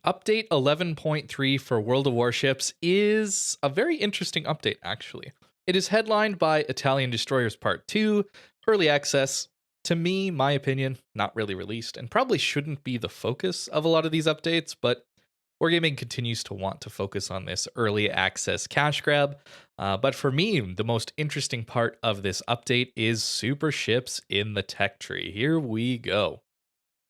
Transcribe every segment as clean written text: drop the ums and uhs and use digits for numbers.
Update 11.3 for World of Warships is a very interesting update, actually. It is headlined by Italian Destroyers Part 2, early access. To me, my opinion, not really released, and probably shouldn't be the focus of a lot of these updates, but Wargaming continues to want to focus on this early access cash grab. But for me, the most interesting part of this update is Superships in the tech tree. Here we go.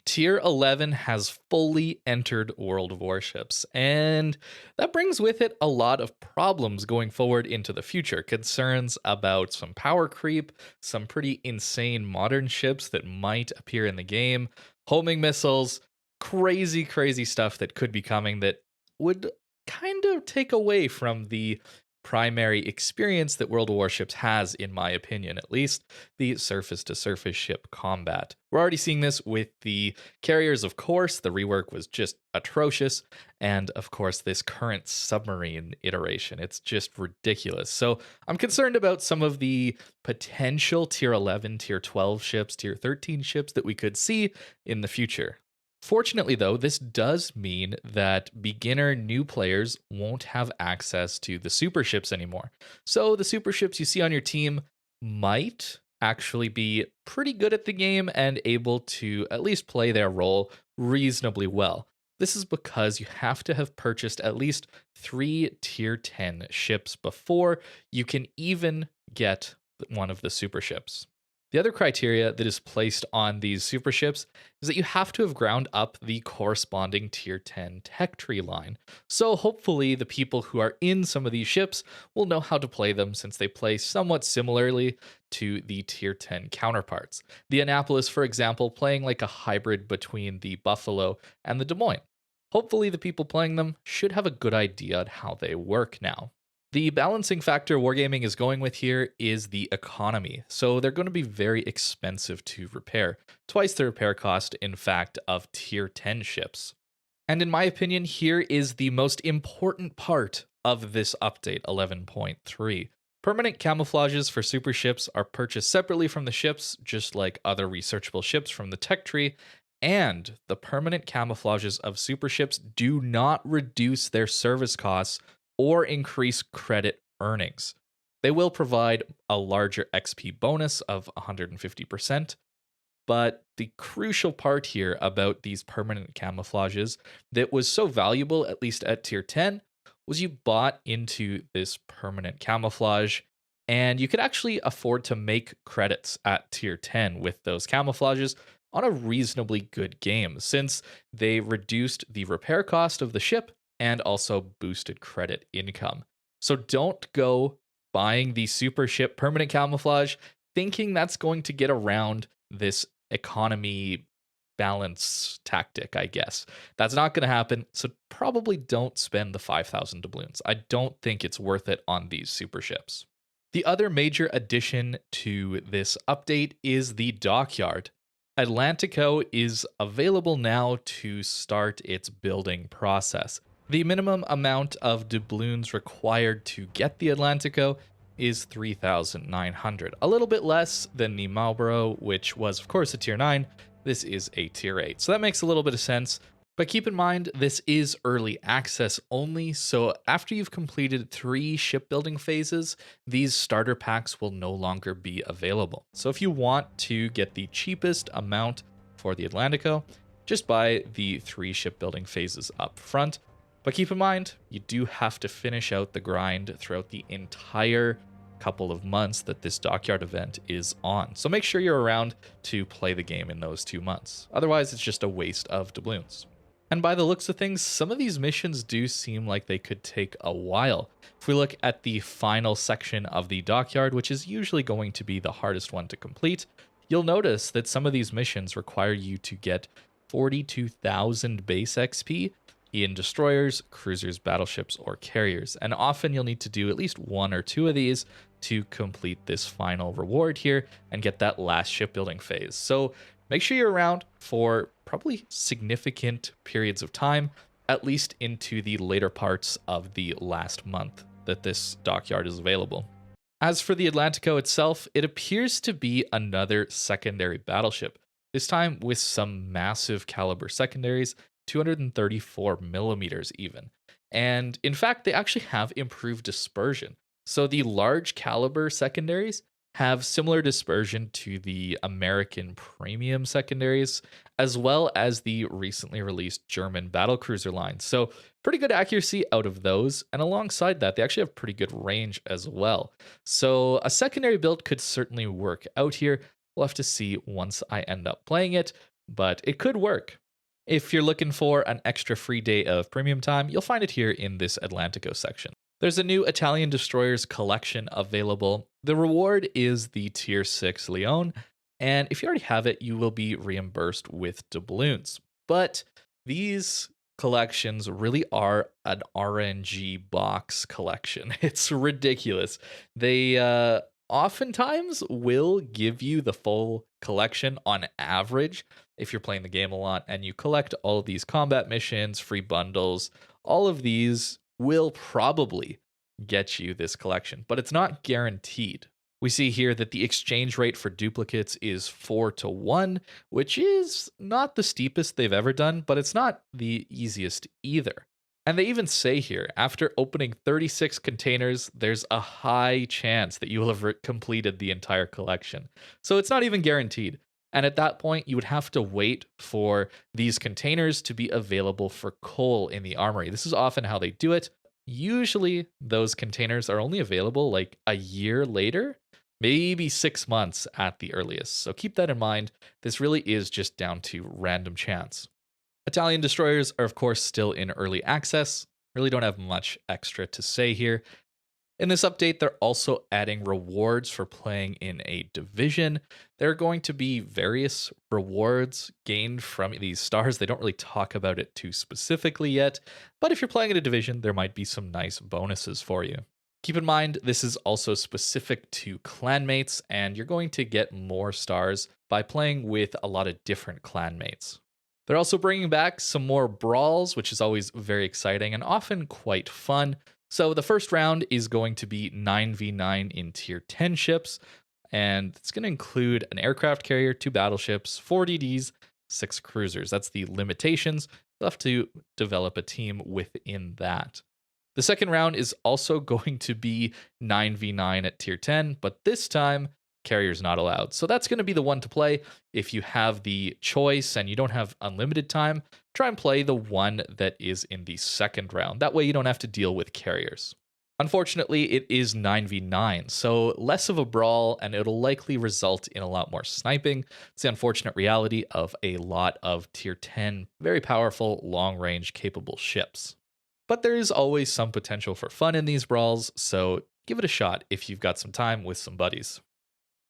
Tier 11 has fully entered World of Warships, and that brings with it a lot of problems going forward into the future. Concerns about some power creep, some pretty insane modern ships that might appear in the game, homing missiles, crazy stuff that could be coming that would kind of take away from the primary experience that World of Warships has, in my opinion at least, the surface to surface ship combat. We're already seeing this with the carriers, of course. The rework was just atrocious. And of course, this current submarine iteration, it's just ridiculous. So I'm concerned about some of the potential tier 11, tier 12 ships, tier 13 ships that we could see in the future. Fortunately, though, this does mean that beginner new players won't have access to the super ships anymore. So the super ships you see on your team might actually be pretty good at the game and able to at least play their role reasonably well. This is because you have to have purchased at least 3 tier 10 ships before you can even get one of the super ships. The other criteria that is placed on these super ships is that you have to have ground up the corresponding tier 10 tech tree line. So hopefully the people who are in some of these ships will know how to play them, since they play somewhat similarly to the tier 10 counterparts. The Annapolis, for example, playing like a hybrid between the Buffalo and the Des Moines. Hopefully the people playing them should have a good idea on how they work now. The balancing factor Wargaming is going with here is the economy. So they're going to be very expensive to repair. Twice the repair cost, in fact, of tier 10 ships. And in my opinion, here is the most important part of this update 11.3. Permanent camouflages for super ships are purchased separately from the ships, just like other researchable ships from the tech tree. And the permanent camouflages of super ships do not reduce their service costs or increase credit earnings. They will provide a larger XP bonus of 150%, but the crucial part here about these permanent camouflages that was so valuable, at least at tier 10, was you bought into this permanent camouflage, and you could actually afford to make credits at tier 10 with those camouflages on a reasonably good game, since they reduced the repair cost of the ship and also boosted credit income. So don't go buying the super ship permanent camouflage thinking that's going to get around this economy balance tactic, I guess. That's not going to happen, so probably don't spend the 5,000 doubloons. I don't think it's worth it on these super ships. The other major addition to this update is the Dockyard. Atlantico is available now to start its building process. The minimum amount of doubloons required to get the Atlantico is 3,900. A little bit less than the Marlborough, which was of course a tier 9. This is a tier 8. So that makes a little bit of sense. But keep in mind, this is early access only, so after you've completed 3 shipbuilding phases, these starter packs will no longer be available. So if you want to get the cheapest amount for the Atlantico, just buy the 3 shipbuilding phases up front. But keep in mind, you do have to finish out the grind throughout the entire couple of months that this Dockyard event is on. So make sure you're around to play the game in those 2 months. Otherwise, it's just a waste of doubloons. And by the looks of things, some of these missions do seem like they could take a while. If we look at the final section of the Dockyard, which is usually going to be the hardest one to complete, you'll notice that some of these missions require you to get 42,000 base XP in destroyers, cruisers, battleships, or carriers. And often you'll need to do at least 1 or 2 of these to complete this final reward here and get that last shipbuilding phase. So make sure you're around for probably significant periods of time, at least into the later parts of the last month that this Dockyard is available. As for the Atlantico itself, it appears to be another secondary battleship, this time with some massive caliber secondaries 234 millimeters even. And in fact, they actually have improved dispersion. So the large caliber secondaries have similar dispersion to the American premium secondaries, as well as the recently released German battlecruiser line. So pretty good accuracy out of those. And alongside that, they actually have pretty good range as well. So a secondary build could certainly work out here. We'll have to see once I end up playing it, but it could work. If you're looking for an extra free day of premium time, you'll find it here in this Atlantico section. There's a new Italian destroyers collection available. The reward is the Tier 6 Leone, and if you already have it, you will be reimbursed with doubloons. But these collections really are an RNG box collection. It's ridiculous. They oftentimes will give you the full collection on average if you're playing the game a lot and you collect all of these combat missions, free bundles. All of these will probably get you this collection, but it's not guaranteed. We see here that the exchange rate for duplicates is 4-to-1, which is not the steepest they've ever done, but it's not the easiest either. And they even say here, after opening 36 containers, there's a high chance that you will have completed the entire collection. So it's not even guaranteed. And at that point, you would have to wait for these containers to be available for coal in the armory. This is often how they do it. Usually, those containers are only available like a year later, maybe 6 months at the earliest. So keep that in mind. This really is just down to random chance. Italian destroyers are, of course, still in early access. Really don't have much extra to say here. In this update, they're also adding rewards for playing in a division. There are going to be various rewards gained from these stars. They don't really talk about it too specifically yet, but if you're playing in a division, there might be some nice bonuses for you. Keep in mind, this is also specific to clanmates, and you're going to get more stars by playing with a lot of different clanmates. They're also bringing back some more brawls, which is always very exciting and often quite fun. So the first round is going to be 9v9 in tier 10 ships, and it's going to include an aircraft carrier, 2 battleships, 4 DDs, 6 cruisers. That's the limitations. You'll have to develop a team within that. The second round is also going to be 9v9 at tier 10, but this time carrier's not allowed. So that's going to be the one to play. If you have the choice and you don't have unlimited time, try and play the one that is in the second round. That way you don't have to deal with carriers. Unfortunately, it is 9v9, so less of a brawl, and it'll likely result in a lot more sniping. It's the unfortunate reality of a lot of tier 10, very powerful, long-range capable ships. But there is always some potential for fun in these brawls, so give it a shot if you've got some time with some buddies.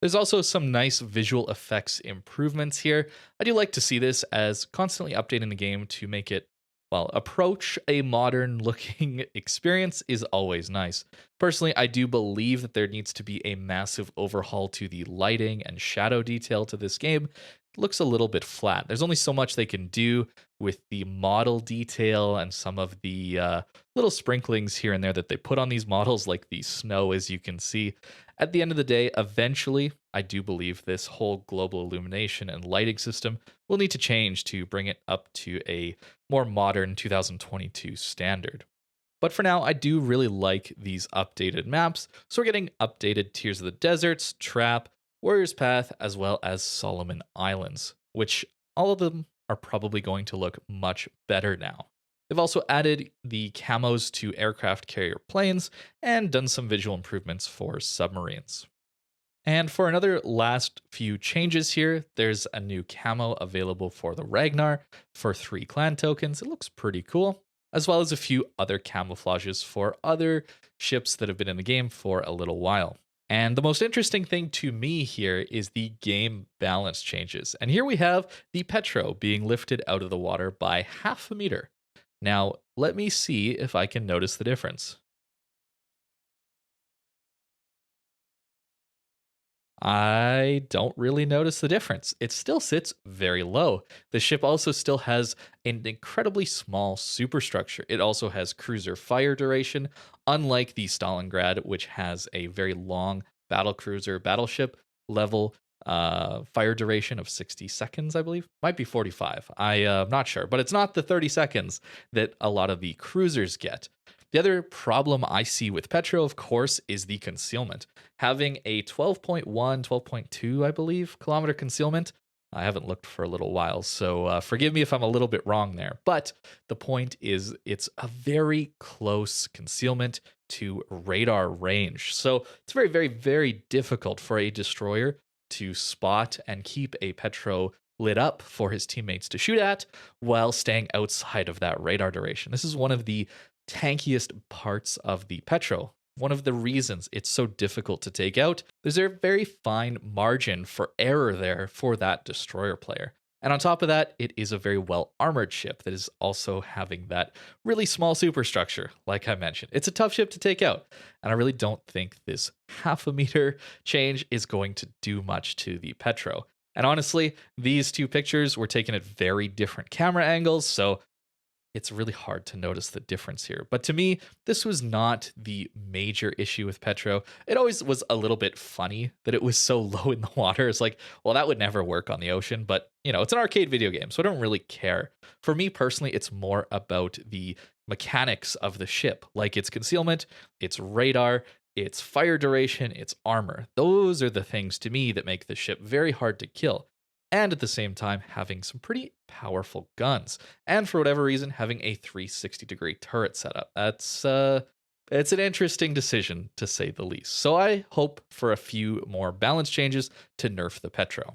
There's also some nice visual effects improvements here. I do like to see this, as constantly updating the game to make it, well, approach a modern looking experience is always nice. Personally, I do believe that there needs to be a massive overhaul to the lighting and shadow detail to this game. It looks a little bit flat. There's only so much they can do with the model detail and some of the little sprinklings here and there that they put on these models, like the snow, as you can see. At the end of the day, eventually, I do believe this whole global illumination and lighting system will need to change to bring it up to a more modern 2022 standard. But for now, I do really like these updated maps. So we're getting updated Tears of the Deserts, Trap, Warrior's Path, as well as Solomon Islands, which all of them are probably going to look much better now. They've also added the camos to aircraft carrier planes and done some visual improvements for submarines. And for another last few changes here, there's a new camo available for the Ragnar for 3 clan tokens. It looks pretty cool, as well as a few other camouflages for other ships that have been in the game for a little while. And the most interesting thing to me here is the game balance changes. And here we have the Petro being lifted out of the water by 0.5 meter. Now, let me see if I can notice the difference. I don't really notice the difference. It still sits very low. The ship also still has an incredibly small superstructure. It also has cruiser fire duration, unlike the Stalingrad, which has a very long battlecruiser battleship level fire duration of 60 seconds, I believe. Might be 45. I'm not sure, but it's not the 30 seconds that a lot of the cruisers get. The other problem I see with Petro, of course, is the concealment. Having a 12.1, 12.2, I believe, kilometer concealment. I haven't looked for a little while, so forgive me if I'm a little bit wrong there. But the point is, it's a very close concealment to radar range. So it's very, very, very difficult for a destroyer to spot and keep a Petro lit up for his teammates to shoot at while staying outside of that radar duration. This is one of the tankiest parts of the Petro. One of the reasons it's so difficult to take out. There's a very fine margin for error there for that destroyer player. And on top of that, it is a very well armored ship that is also having that really small superstructure, like I mentioned. It's a tough ship to take out, and I really don't think this half a meter change is going to do much to the Petro. And honestly, these two pictures were taken at very different camera angles, so it's really hard to notice the difference here. But to me, this was not the major issue with Petro. It always was a little bit funny that it was so low in the water. It's like, well, that would never work on the ocean, but you know, it's an arcade video game, so I don't really care. For me personally, it's more about the mechanics of the ship, like its concealment, its radar, its fire duration, its armor. Those are the things to me that make the ship very hard to kill. And at the same time, having some pretty powerful guns. And for whatever reason, having a 360-degree turret setup. It's an interesting decision, to say the least. So I hope for a few more balance changes to nerf the Petro.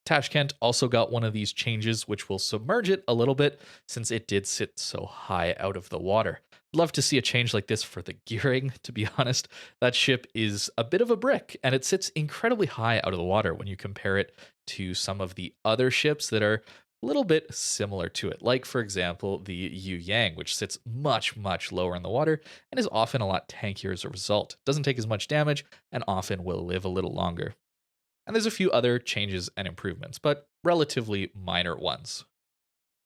Tashkent also got one of these changes, which will submerge it a little bit, since it did sit so high out of the water. I'd love to see a change like this for the gearing, to be honest. That ship is a bit of a brick, and it sits incredibly high out of the water when you compare it to some of the other ships that are a little bit similar to it. Like, for example, the Yu Yang, which sits much, much lower in the water and is often a lot tankier as a result. Doesn't take as much damage and often will live a little longer. And there's a few other changes and improvements, but relatively minor ones.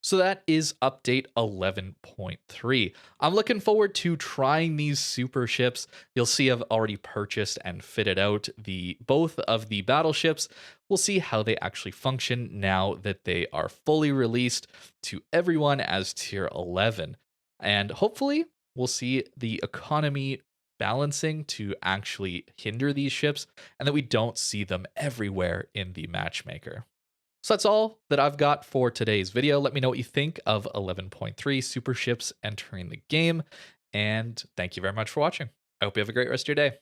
So that is update 11.3. I'm looking forward to trying these super ships. You'll see I've already purchased and fitted out both of the battleships. We'll see how they actually function now that they are fully released to everyone as tier 11. And hopefully we'll see the economy balancing to actually hinder these ships and that we don't see them everywhere in the matchmaker. So that's all that I've got for today's video. Let me know what you think of 11.3 super ships entering the game. And thank you very much for watching. I hope you have a great rest of your day.